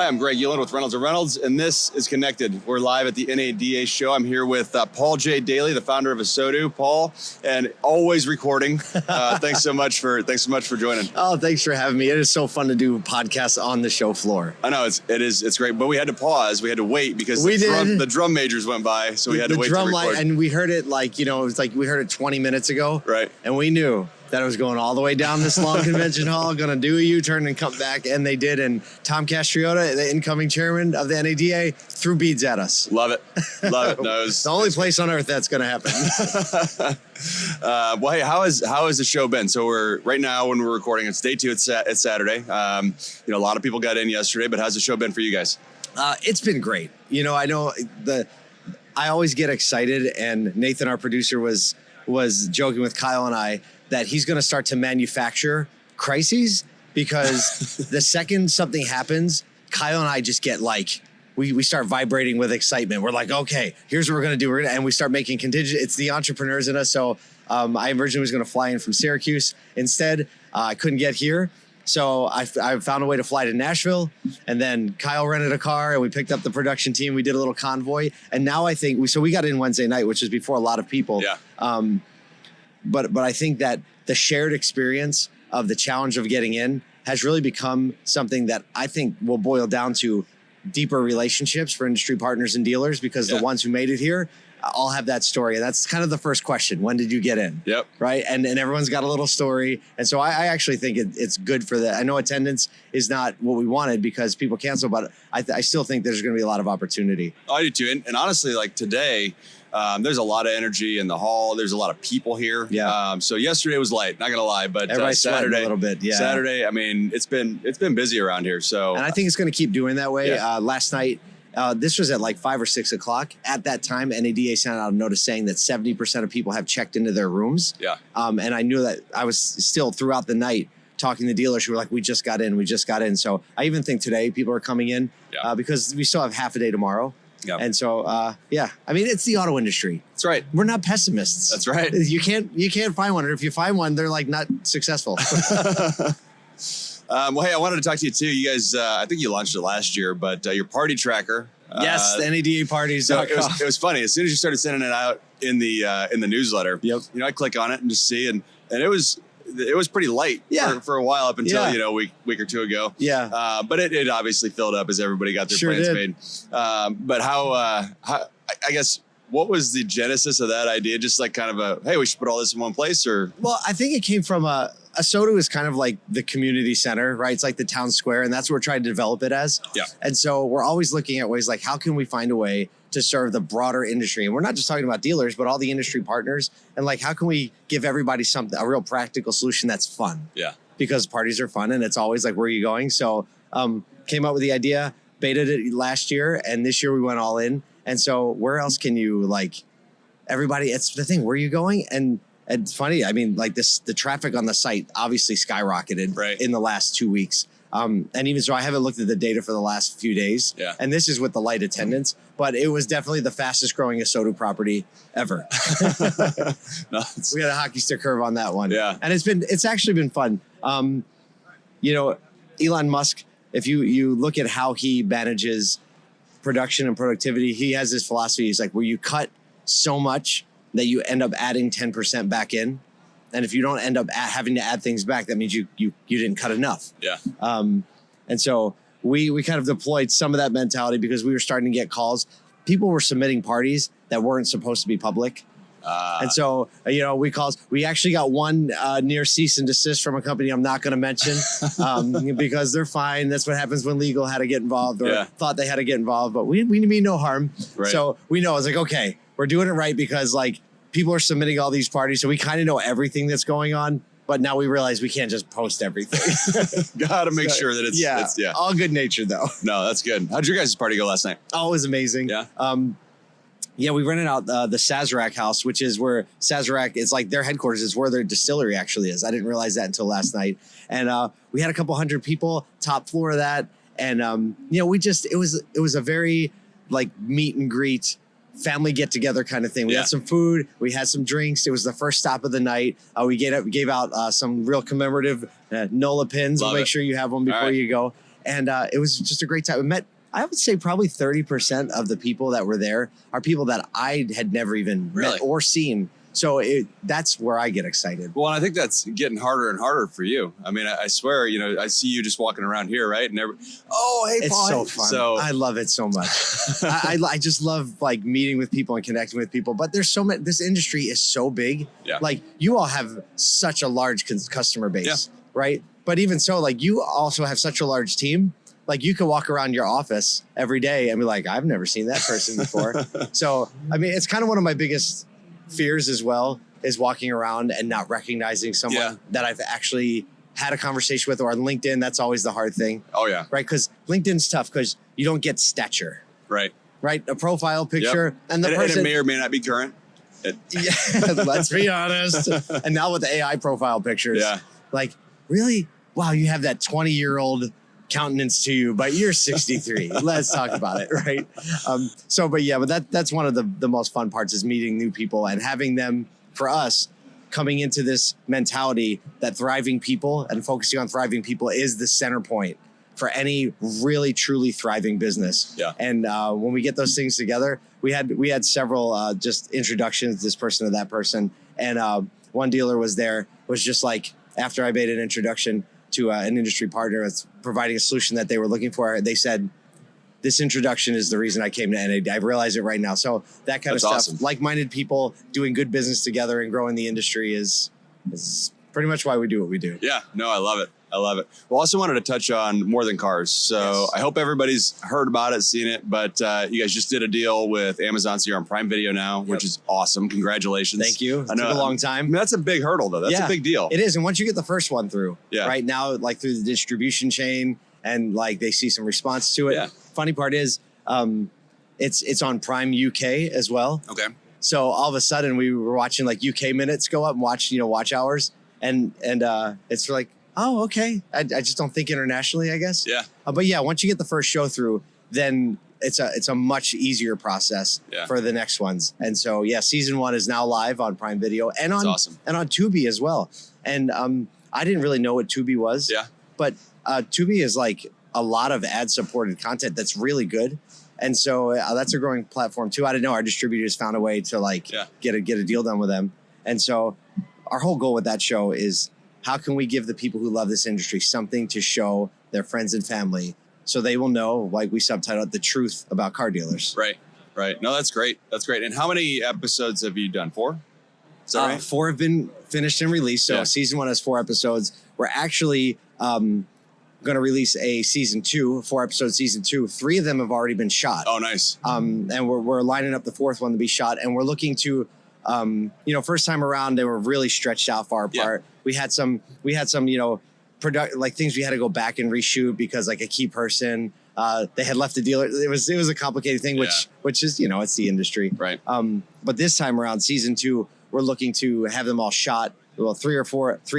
Hi, I'm Greg Yulin with Reynolds & Reynolds, and this is Connected. We're live at the NADA show. I'm here with Paul J Daly, the founder of ASOTU. Paul, and always recording. Thanks so much for joining. Oh, thanks for having me. It is so fun to do podcasts on the show floor. I know it's great, but we had to pause. We had to wait because the drum majors went by, so we had to wait to record. Light, and we heard it it was like we heard it 20 minutes ago, right? And we knew that it was going all the way down this long convention hall, going to do a U-turn and come back, and they did. And Tom Castriota, the incoming chairman of the NADA, threw beads at us. Love it. No, the only place on earth that's going to happen. Well, hey, how has the show been? So we're right now when we're recording, it's day 2. It's Saturday. A lot of people got in yesterday, but how's the show been for you guys? It's been great. I know I always get excited, and Nathan, our producer, was joking with Kyle and I that he's going to start to manufacture crises, because the second something happens, Kyle and I just get we start vibrating with excitement. We're like, okay, here's what we're going to do. And we start making contingent. It's the entrepreneurs in us. So I originally was going to fly in from Syracuse. Instead, I couldn't get here. So I found a way to fly to Nashville, and then Kyle rented a car and we picked up the production team. We did a little convoy, and now I think we got in Wednesday night, which is before a lot of people. Yeah. But I think that the shared experience of the challenge of getting in has really become something that I think will boil down to deeper relationships for industry partners and dealers, because the ones who made it here all have that story. And that's kind of the first question. When did you get in? Yep. Right. And everyone's got a little story. And so I actually think it's good for that. I know attendance is not what we wanted because people cancel, but I still think there's going to be a lot of opportunity. Oh, I do too. And honestly, like today, there's a lot of energy in the hall. There's a lot of people here. Yeah. So yesterday was light, not gonna lie, but Saturday a little bit. Yeah. Saturday, I mean, it's been busy around here. So, and I think it's going to keep doing that way. Yeah. Last night, this was at like 5 or 6 o'clock. At that time, NADA sent out a notice saying that 70% of people have checked into their rooms. Yeah. And I knew that I was still throughout the night talking to dealers who were like, we just got in. So I even think today people are coming in because we still have half a day tomorrow. Yeah. And so, I mean, it's the auto industry. That's right. We're not pessimists. That's right. You can't find one. Or if you find one, they're like not successful. Well, hey, I wanted to talk to you too. You guys, I think you launched it last year, but your party tracker. Yes, the NADA parties. So it was funny. As soon as you started sending it out in the newsletter, I click on it and just see, and it was pretty light for a while up until a week or two ago. Yeah. But it obviously filled up as everybody got their plans made. But how I guess what was the genesis of that idea? Just like kind of hey, we should put all this in one place, or? Well, I think it came from ASOTU is kind of like the community center, right? It's like the town square, and that's what we're trying to develop it as. Yeah. And so we're always looking at ways like, how can we find a way to serve the broader industry? And we're not just talking about dealers, but all the industry partners. And like, how can we give everybody a real practical solution that's fun? Yeah. Because parties are fun, and it's always like, where are you going? So came up with the idea, betaed it last year, and this year we went all in. And so where else can you everybody, it's the thing, where are you going? And it's funny. I mean, the traffic on the site obviously skyrocketed in the last 2 weeks. And even so, I haven't looked at the data for the last few days. Yeah. And this is with the light attendance, but it was definitely the fastest growing ASOTU property ever. We had a hockey stick curve on that one. Yeah. And it's actually been fun. Elon Musk, if you look at how he manages production and productivity, he has this philosophy. He's like, where you cut so much that you end up adding 10% back in. And if you don't end up having to add things back, that means you didn't cut enough. Yeah. And so we kind of deployed some of that mentality because we were starting to get calls. People were submitting parties that weren't supposed to be public. And so, we actually got one near cease and desist from a company I'm not going to mention because they're fine. That's what happens when legal had to get involved or thought they had to get involved. But we mean no harm. Right. So we know, it's like, okay, we're doing it right because people are submitting all these parties. So we kind of know everything that's going on. But now we realize we can't just post everything. Got to make sure that it's all good natured, though. No, that's good. How'd your guys' party go last night? Oh, it was amazing. Yeah. We rented out the Sazerac house, which is where Sazerac is like their headquarters. Is where their distillery actually is. I didn't realize that until last night. And we had a couple hundred people, top floor of that. And, it was a very meet and greet, family get together kind of thing. We had some food, we had some drinks. It was the first stop of the night. We gave out some real commemorative NOLA pins. We'll make sure you have one before you go. And it was just a great time. We met, I would say probably 30% of the people that were there are people that I had never even met or seen. So that's where I get excited. Well, and I think that's getting harder and harder for you. I mean, I swear, I see you just walking around here, right? And hey, Paul. It's so fun. So I love it so much. I just love like meeting with people and connecting with people. But there's so many. This industry is so big. Yeah. Like you all have such a large customer base, right? But even so, like you also have such a large team. Like you can walk around your office every day and be like, I've never seen that person before. So I mean, it's kind of one of my biggest fears as well, is walking around and not recognizing someone that I've actually had a conversation with, or on LinkedIn. That's always the hard thing. Oh yeah. Right. Because LinkedIn's tough because you don't get stature. Right. Right. A profile picture and the person and it may or may not be current. Let's be honest. And now with the AI profile pictures, like really, wow, you have that 20-year-old countenance to you, but you're 63. Let's talk about it, right? But that's one of the most fun parts, is meeting new people and having them, for us, coming into this mentality that thriving people and focusing on thriving people is the center point for any really truly thriving business. Yeah. And when we get those things together, we had several just introductions, this person to that person, and one dealer was just like, after I made an introduction to an industry partner that's providing a solution that they were looking for, they said, this introduction is the reason I came to NAD. I realize it right now. So that kind of stuff, awesome. Like-minded people doing good business together and growing the industry is pretty much why we do what we do. Yeah, no, I love it. I love it. Well, also wanted to touch on More Than Cars. So I hope everybody's heard about it, seen it, but you guys just did a deal with Amazon. So you're on Prime Video now, which is awesome. Congratulations. Thank you. It took a long time. I mean, that's a big hurdle though. That's a big deal. It is. And once you get the first one through, right now, like through the distribution chain and like they see some response to it. Yeah. Funny part is it's on Prime UK as well. Okay. So all of a sudden we were watching like UK minutes go up and watch hours. And it's like, oh, okay. I just don't think internationally, I guess. Yeah. But yeah, once you get the first show through, then it's a much easier process for the next ones. And so, yeah, season 1 is now live on Prime Video and on Tubi as well. And I didn't really know what Tubi was. Yeah. But Tubi is like a lot of ad-supported content that's really good. And so that's a growing platform too. I didn't know our distributors found a way to like get a deal done with them. And so our whole goal with that show is, how can we give the people who love this industry something to show their friends and family so they will know, like we subtitled, the truth about car dealers? Right, right. No, that's great. That's great. And how many episodes have you done? 4? Is that right? 4 have been finished and released. So season 1 has 4 episodes. We're actually going to release a season 2, 4-episode season 2. 3 of them have already been shot. Oh, nice. And we're lining up the 4th one to be shot. And we're looking to, first time around, they were really stretched out far apart. We had some, like things we had to go back and reshoot because like a key person, they had left the dealer. It was a complicated thing, which is, it's the industry. Right. But this time around, season 2, we're looking to have them all shot. Well, 3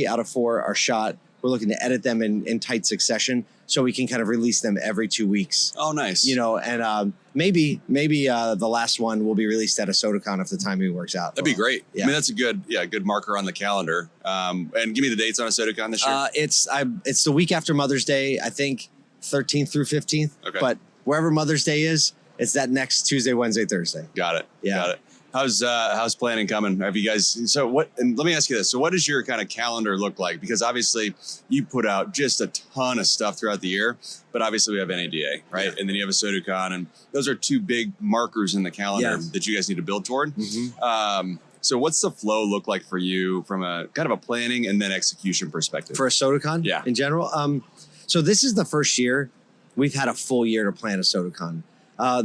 out of 4 are shot. We're looking to edit them in tight succession so we can kind of release them every 2 weeks. Oh, nice. And maybe the last one will be released at ASOTU CON if the timing works out. That'd be great. Yeah. I mean, that's a good marker on the calendar. And give me the dates on ASOTU CON this year. It's the week after Mother's Day, I think 13th through 15th. Okay. But wherever Mother's Day is, it's that next Tuesday, Wednesday, Thursday. Got it. Yeah. Got it. How's planning coming? Have you guys, and let me ask you this. So what does your kind of calendar look like? Because obviously you put out just a ton of stuff throughout the year, but obviously we have NADA, right? Yeah. And then you have ASOTU CON, and those are 2 big markers in the calendar that you guys need to build toward. Mm-hmm. So what's the flow look like for you from a kind of a planning and then execution perspective? For ASOTU CON? Yeah. In general? So this is the first year we've had a full year to plan ASOTU CON.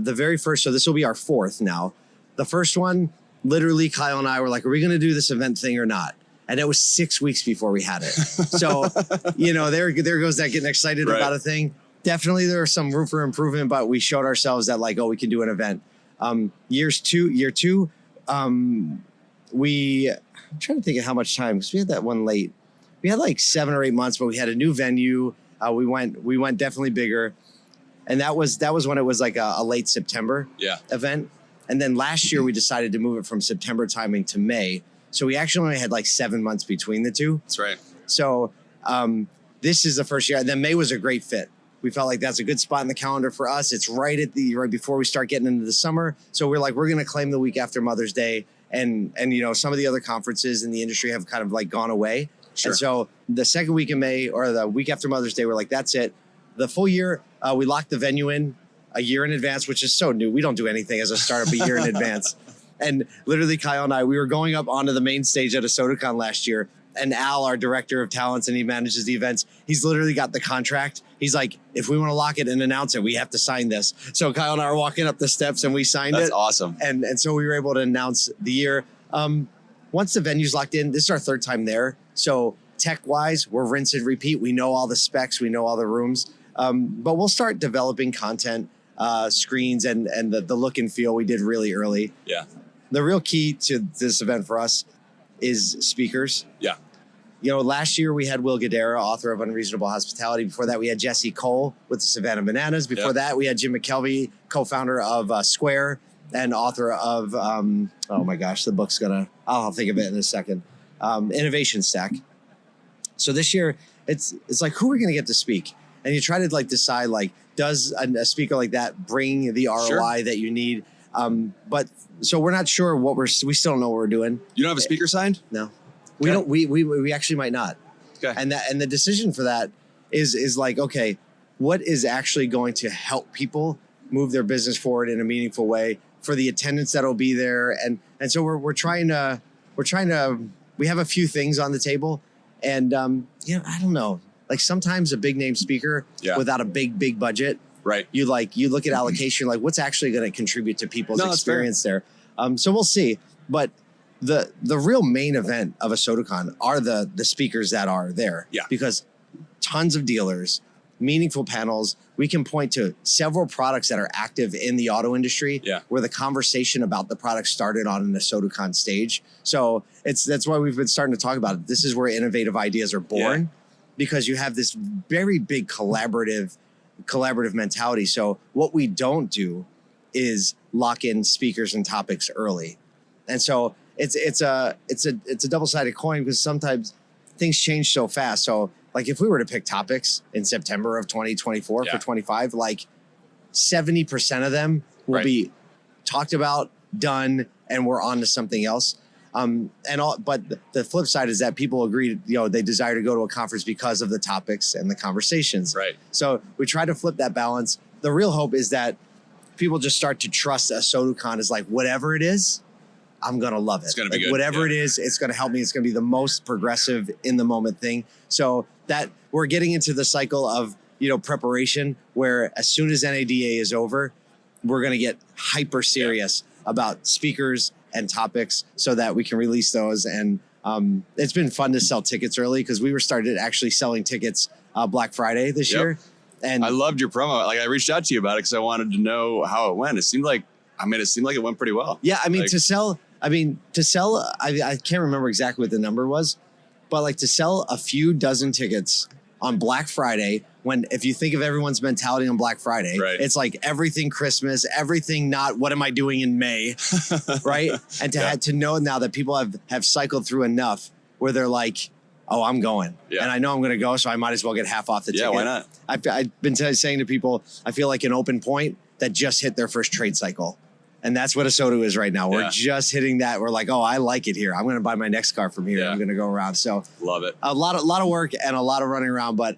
The very first, so this will be our 4th now. The first one, literally, Kyle and I were like, are we going to do this event thing or not? And it was 6 weeks before we had it. So, there goes that getting excited about a thing. Definitely there was some room for improvement, but we showed ourselves that like, we can do an event. Year two, I'm trying to think of how much time, because we had that one late. We had like 7 or 8 months, but we had a new venue. We went definitely bigger. And that was when it was like a late September event. And then last year we decided to move it from September timing to May. So we actually only had like 7 months between the two. That's right. So this is the first year. And then May was a great fit We felt like that's a good spot in the calendar for us. It's right before we start getting into the summer. So we're going to claim the week after Mother's Day. And some of the other conferences in the industry have kind of gone away. Sure. And so the second week in May or the week after Mother's Day, we're like, that's it. The full year, we locked the venue in a year in advance, which is so new. We don't do anything as a startup a year in advance. And literally Kyle and I, we were going up onto the main stage at ASOTU CON last year. And Al, our director of talents, and he manages the events, he's literally got the contract. He's like, if we want to lock it and announce it, we have to sign this. So Kyle and I are walking up the steps and we signed it. That's awesome. And so we were able to announce the year. Once the venue's locked in, this is our third time there. So tech-wise, we're rinse and repeat. We know all the specs. We know all the rooms. But we'll start developing content, screens, and the look and feel we did really early. Yeah. The real key to this event for us is speakers. Yeah. Last year we had Will Guidara, author of Unreasonable Hospitality. Before that, we had Jesse Cole with the Savannah Bananas. Before that, we had Jim McKelvey, co-founder of Square and author of, oh my gosh, the book's I'll think of it in a second, Innovation Stack. So this year, it's like, who are we going to get to speak? And you try to decide, does a speaker like that bring the ROI that you need? But so we're not sure we still don't know what we're doing. You don't have a speaker signed? No. We don't. We actually might not. Okay. And the decision for that is okay, what is actually going to help people move their business forward in a meaningful way for the attendance that'll be there, and so we're trying to we have a few things on the table, and I don't know, sometimes a big name speaker without a big budget. Right. You look at allocation, what's actually going to contribute to people's experience there. So we'll see. But the real main event of ASOTU CON are the speakers that are there. Yeah. Because tons of dealers, meaningful panels. We can point to several products that are active in the auto industry where the conversation about the product started on an ASOTU CON stage. So that's why we've been starting to talk about it. This is where innovative ideas are born because you have this very big collaborative mentality. So what we don't do is lock in speakers and topics early. And so it's a double-sided coin because sometimes things change so fast. So if we were to pick topics in September of 2024 for 25, 70% of them will be talked about, done, and we're on to something else. But the flip side is that people agree, they desire to go to a conference because of the topics and the conversations. Right. So we try to flip that balance. The real hope is that people just start to trust ASOTU CON is whatever it is, I'm going to love it. It's going to be good. Whatever it is, it's going to help me. It's going to be the most progressive in the moment thing. So that we're getting into the cycle of, preparation where as soon as NADA is over, we're going to get hyper serious about speakers and topics so that we can release those. And it's been fun to sell tickets early because we started actually selling tickets Black Friday this year. And I loved your promo. I reached out to you about it because I wanted to know how it went. It seemed like it went pretty well. Yeah. To sell, I can't remember exactly what the number was, but to sell a few dozen tickets on Black Friday, when if you think of everyone's mentality on Black Friday, it's everything Christmas, everything not what am I doing in May, right? And to know now that people have cycled through enough where they're oh, I'm going. Yeah. And I know I'm going to go, so I might as well get half off the ticket. Yeah, why not? I've been saying to people, I feel like an open point that just hit their first trade cycle. And that's what ASOTU is right now. We're just hitting that. We're oh, I like it here. I'm going to buy my next car from here. Yeah. I'm going to go around. So love it. A lot of work and a lot of running around. But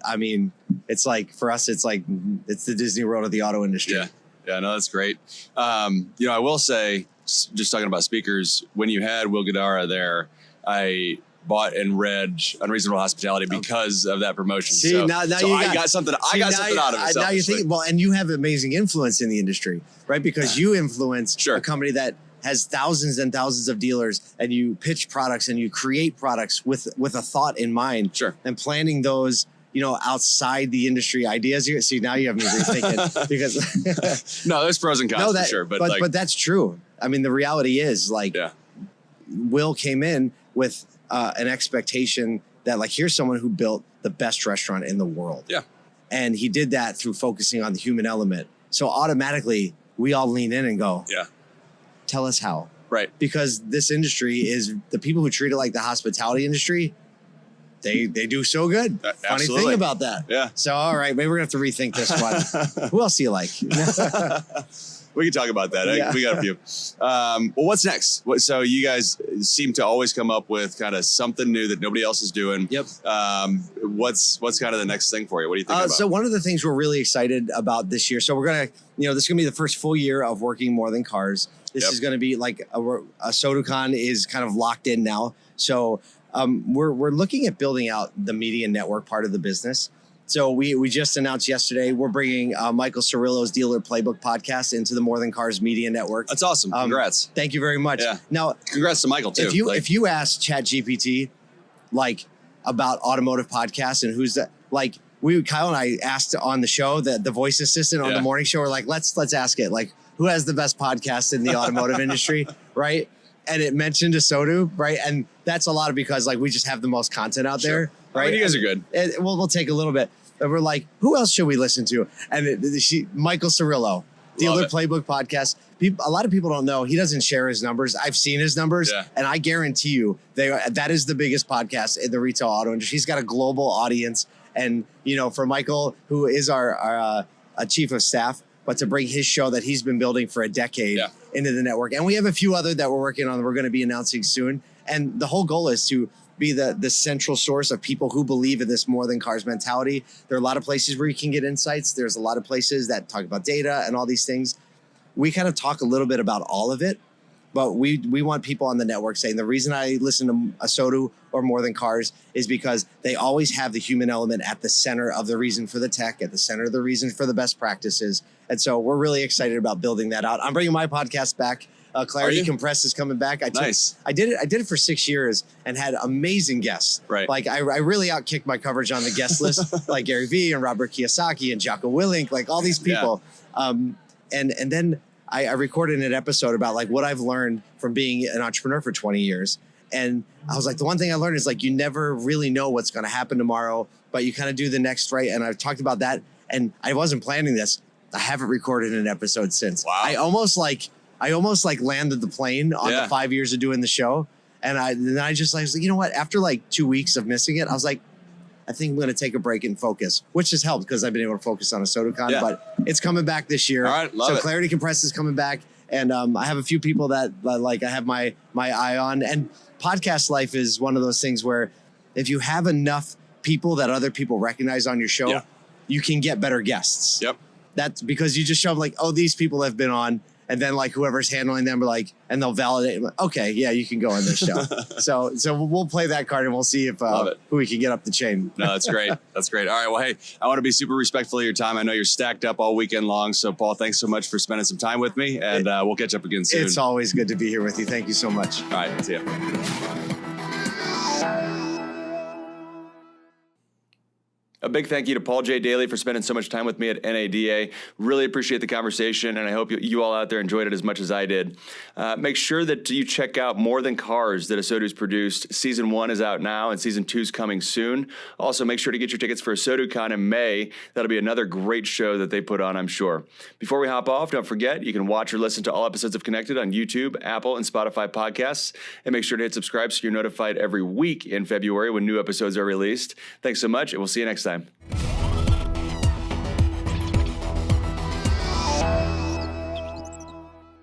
it's for us, it's it's the Disney World of the auto industry. Yeah. Yeah, no, that's great. I will say, just talking about speakers, when you had Will Guidara there, I bought and read Unreasonable Hospitality because of that promotion. See, I got something out of it. Now you think, and you have amazing influence in the industry, right? Because you influence a company that has thousands and thousands of dealers, and you pitch products and you create products with a thought in mind. Sure. And planning those, outside the industry ideas. See, now you have me rethinking because no, there's pros and cons for sure, but that's true. The reality is Will came in with an expectation that here's someone who built the best restaurant in the world. Yeah. And he did that through focusing on the human element. So automatically we all lean in and go, tell us how. Right. Because this industry is the people who treat it like the hospitality industry. they do so good. Funny Absolutely. thing about that. Yeah. So, all right, maybe we're going to have to rethink this one. Who else do you like? We can talk about that. Yeah. We got a few. Well, what's next? So you guys seem to always come up with kind of something new that nobody else is doing. Yep. What's kind of the next thing for you? What do you think about? So one of the things we're really excited about this year, so we're going to, this is going to be the first full year of working more than cars. This is going to be like ASOTU CON is kind of locked in now. So we're looking at building out the media network part of the business. So we just announced yesterday we're bringing Michael Cirillo's Dealer Playbook podcast into the More Than Cars media network. That's awesome. Congrats. Thank you very much. Yeah. Now, congrats to Michael too. If you ask ChatGPT like about automotive podcasts and who's that, like Kyle and I asked on the show that the voice assistant on the morning show, we're like, let's ask it, like, who has the best podcast in the automotive industry, right? And it mentioned ASOTU, right? And that's a lot of because like we just have the most content out there, right? You guys are good. We'll take a little bit. But we're like, who else should we listen to? And Michael Cirillo, Dealer Playbook podcast. A lot of people don't know he doesn't share his numbers. I've seen his numbers, and I guarantee you that is the biggest podcast in the retail auto industry. He's got a global audience, and for Michael, who is our chief of staff, but to bring his show that he's been building for a decade into the network, and we have a few other that we're working on that we're going to be announcing soon. And the whole goal is to be the central source of people who believe in this more than cars mentality. There are a lot of places where you can get insights. There's a lot of places that talk about data and all these things. We kind of talk a little bit about all of it, but we want people on the network saying the reason I listen to ASOTU or More Than Cars is because they always have the human element at the center of the reason for the tech, at the center of the reason for the best practices. And so we're really excited about building that out. I'm bringing my podcast back. Clarity Compressed is coming back. I did it for 6 years and had amazing guests. Right. Like I really outkicked my coverage on the guest list, like Gary Vee and Robert Kiyosaki and Jocko Willink, like all these people. And then I recorded an episode about like what I've learned from being an entrepreneur for 20 years. And I was like, the one thing I learned is like, you never really know what's going to happen tomorrow, but you kind of do the next right. And I've talked about that. And I wasn't planning this. I haven't recorded an episode since. Wow. I almost landed the plane on the 5 years of doing the show. And then I was like, you know what? After like 2 weeks of missing it, I was like, I think I'm going to take a break and focus, which has helped because I've been able to focus on ASOTU CON, but it's coming back this year. All right, love it. Clarity Compressed is coming back. And I have a few people that like I have my eye on. And podcast life is one of those things where if you have enough people that other people recognize on your show, you can get better guests. Yep. That's because you just show them like, oh, these people have been on. And then like whoever's handling them are like, and they'll validate, like, okay, yeah, you can go on this show. so we'll play that card and we'll see if who we can get up the chain. No, that's great. That's great. All right. Well, hey, I want to be super respectful of your time. I know you're stacked up all weekend long. So Paul, thanks so much for spending some time with me, and we'll catch up again soon. It's always good to be here with you. Thank you so much. All right. See ya. A big thank you to Paul J Daly for spending so much time with me at NADA. Really appreciate the conversation, and I hope you all out there enjoyed it as much as I did. Make sure that you check out More Than Cars that ASOTU's produced. Season 1 is out now, and Season 2 is coming soon. Also, make sure to get your tickets for ASOTU CON in May. That'll be another great show that they put on, I'm sure. Before we hop off, don't forget, you can watch or listen to all episodes of Connected on YouTube, Apple, and Spotify podcasts. And make sure to hit subscribe so you're notified every week in February when new episodes are released. Thanks so much, and we'll see you next time.